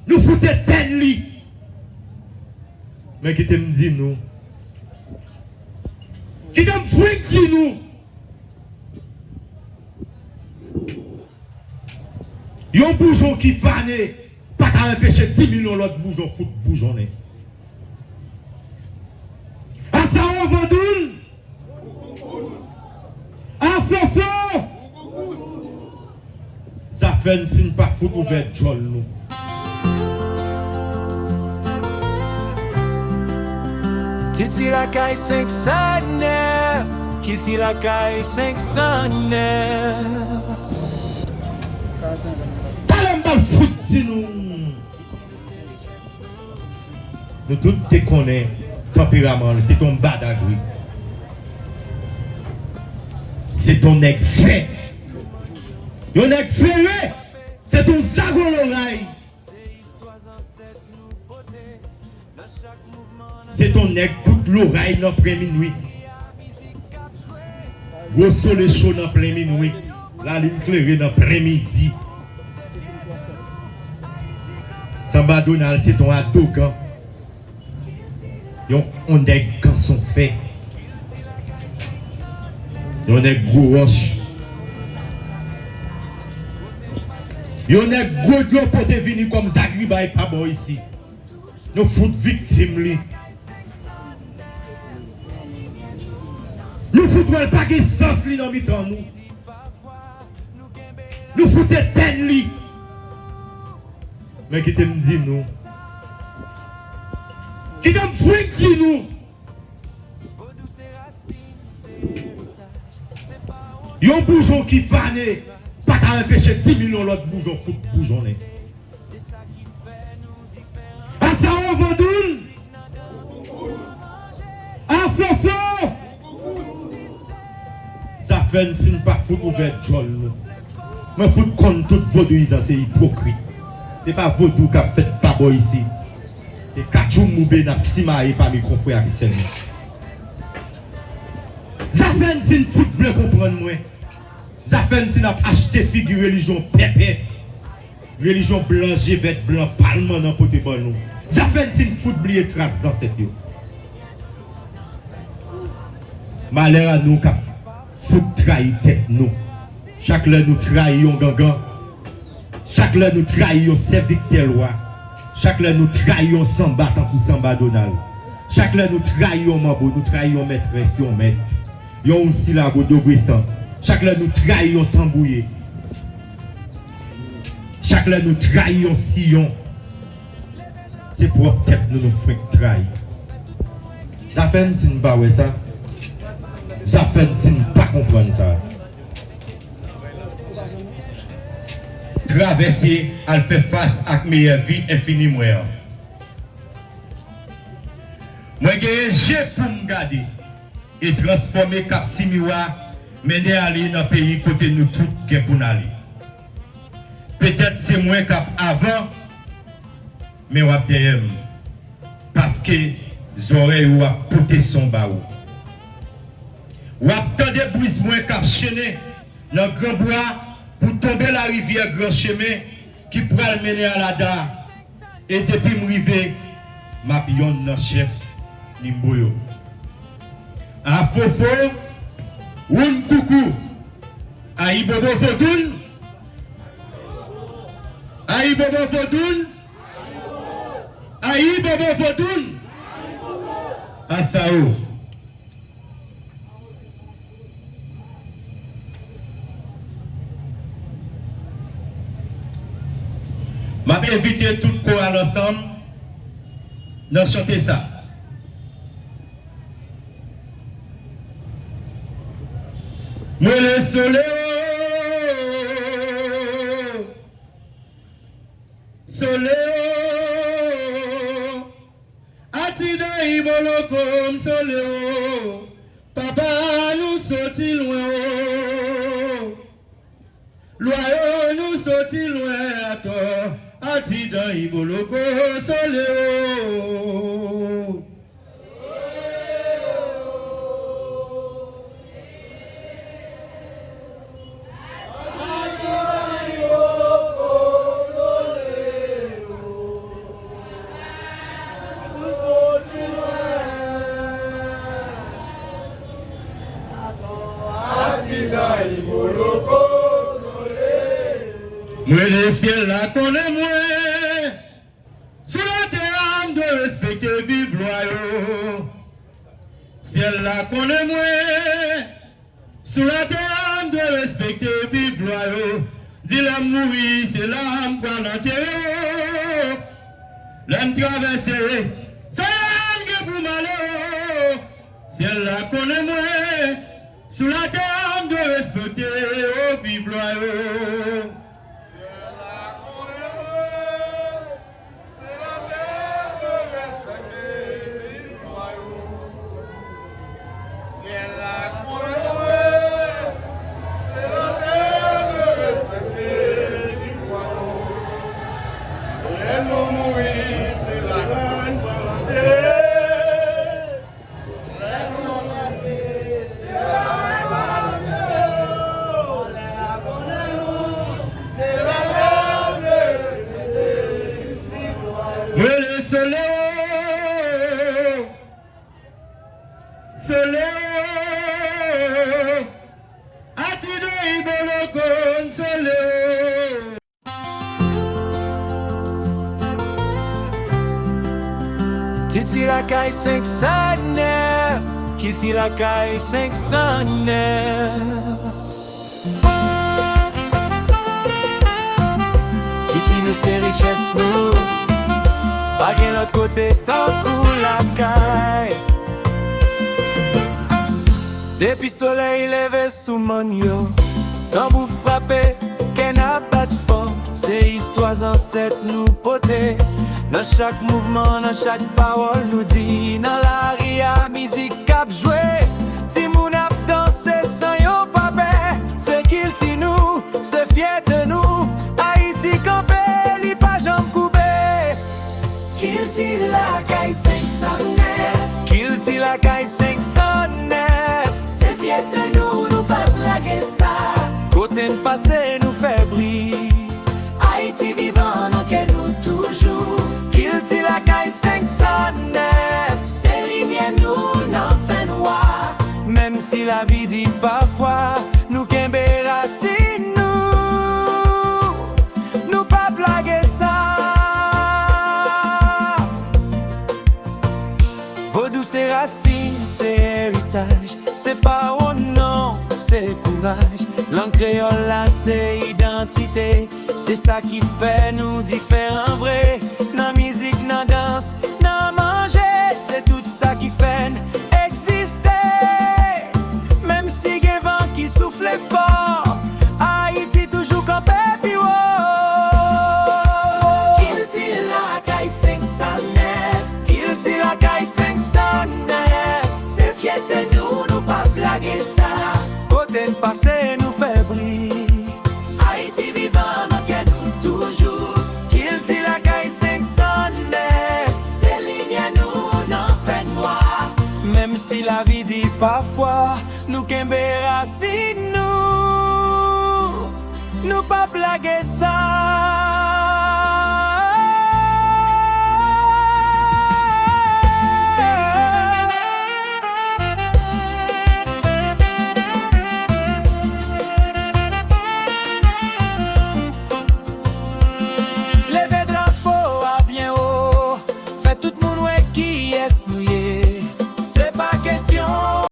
Nous foutons tête li. Mais qui te me dit nous? Qui te me fouille dit nous? Yon boujon qui fané, pas qu'à empêcher 10 millions l'autre boujon fout boujonné. À ça on vendoule. À Fofo. Ça fait un signe pas fout ouvert jol nous. Kitty la caille 509, Kitty la caille 509. Talembal fout di nous. Nous tous te connaissons tempérament, c'est ton badagri. C'est ton nègre fait. Yon nègre fait, c'est ton zagon l'oreille. C'est ton nègre toute l'oreille dans plein minuit. Gros soleil chaud dans plein minuit. La ligne clairée dans plein midi. Samba Donald, c'est ton adoquant. On est quand son fait. On est gros roche. On est gros de pour te venir comme Zagriba et pas bon ici. Nous fout victime li. Nous foutons pas de sens li dans mi-temps nous. Nous foutons tête li. Mais qui te me dit nous? Qui te me fouille dit nous? Yon boujon qui fané, pas qu'à empêcher 10 millions l'autre boujon fout boujonné. À ça on vendoule. À Fofo. Ça fait un signe pas fout ouvert jol nous. Mais fout contre toute vaudouisant, c'est hypocrite. C'est pas vaudou qui a fait pas bon ici. C'est Kachou Moubé n'a pas simaé par mes confrères Axel. Ça fait un signe fout veut comprendre moi. Ça fait un signe n'a acheté figure religion pépé. Religion blanche, vêt blanc, parlement dans poté bon nous. Ça fait un signe fout oublier trace dans cette yo. Malheur à nous qui fout trahir tête nous. Chaque l'heure nous trahissons gangan. Chaque l'heure nous trahissons serviteur loi. Chaque l'heure nous trahissons Samba tant que Samba Donald. Chaque l'heure nous trahissons Mambo, nous trahissons maîtresse, yon maître. Yon aussi la go d'obéissant. Chaque l'heure nous trahissons Tambouillé. Chaque l'heure nous trahissons Sillon. C'est pour peut-être nous frères trahir. Ça fait si nous pas ça. Ça fait si nous pas comprendre ça. Traverser, elle fait face à la meilleure vie infinie. Moi, j'ai pour me garder et transformer Cap Timiwa, mener aller dans le pays côté nous tous pour aller. Peut-être c'est moins cap avant, mais on va derrière parce que j'aurais ou à porter son baou. Ou à tendre brise moins cap chaîné dans le grand bois. Pour tomber la rivière Grand Chemin qui pourrait mener à la DA. Et depuis m'rivé, ma pion nan chef Nimboyo. A Fofo, un coucou. A Ibobo Fodoun. A Ibobo Fodoun. A Ibobo Fodoun. A Sao. m'a invité tout le corps à l'ensemble de chanter ça. Moi le soleil, soleil, atida ibolo comme soleil, papa nous sorti loin, loyaux nous sorti loin à toi. Ati dans Iboloko soleil. la connaît moins, sur la terre de respecter vivre loyaux. Si elle la connaît moins, sur la terre de respecter vivre loyaux. Dis la mourir, c'est l'âme qu'on enterre. L'âme traversée, c'est l'âme qui vous malheur. Si elle la connaît moins, sur la terre de respecter vivre loyaux. Kitty la caille 509, Kitty la caille 509. Kitty nous c'est richesse nous, pas gain l'autre côté tant pour la caille. Depuis soleil levé sous mon yo, tambour frappé, qu'en a pas de fond. C'est histoires ancêtres nous poter. Dans chaque mouvement, dans chaque parole nous dit. Dans la ria, musique cap joué. Si moun ap danse sans yon papé. C'est qu'il ti nous, c'est fier de nous. Haïti campé, li pa jambe coupé. Qu'il ti la caille 509, qu'il ti la caille 509. C'est fier de nous, nous pas blaguer ça. Côté de passé nous fait briller. Haïti vivant, non que nous toujours. Qu'il dit la caille 509, c'est lumière nous n'en fait noir. Même si la vie dit parfois, nous qu'embe racine nous pas blaguer ça. Vaudou c'est racine, c'est héritage, c'est pas au nom, c'est courage. Langue créole là c'est identité, c'est ça qui fait nous différents vrais. Dans musique, dans danse, dans manger, c'est tout ça qui fait exister. Même si y a vent qui souffle fort, Haïti toujours campé puis oh. Qu'il dit la caille 509, qu'il dit la caille 509. C'est fier de nous, nous pas blaguer ça. Côté de passé nous fait briller. Haïti vivant, non que nous toujours. Qu'il dit la caille 509, c'est lumière nous n'en fait noir. Même si la vie dit parfois, nous qu'embe racine nous pas blaguer ça.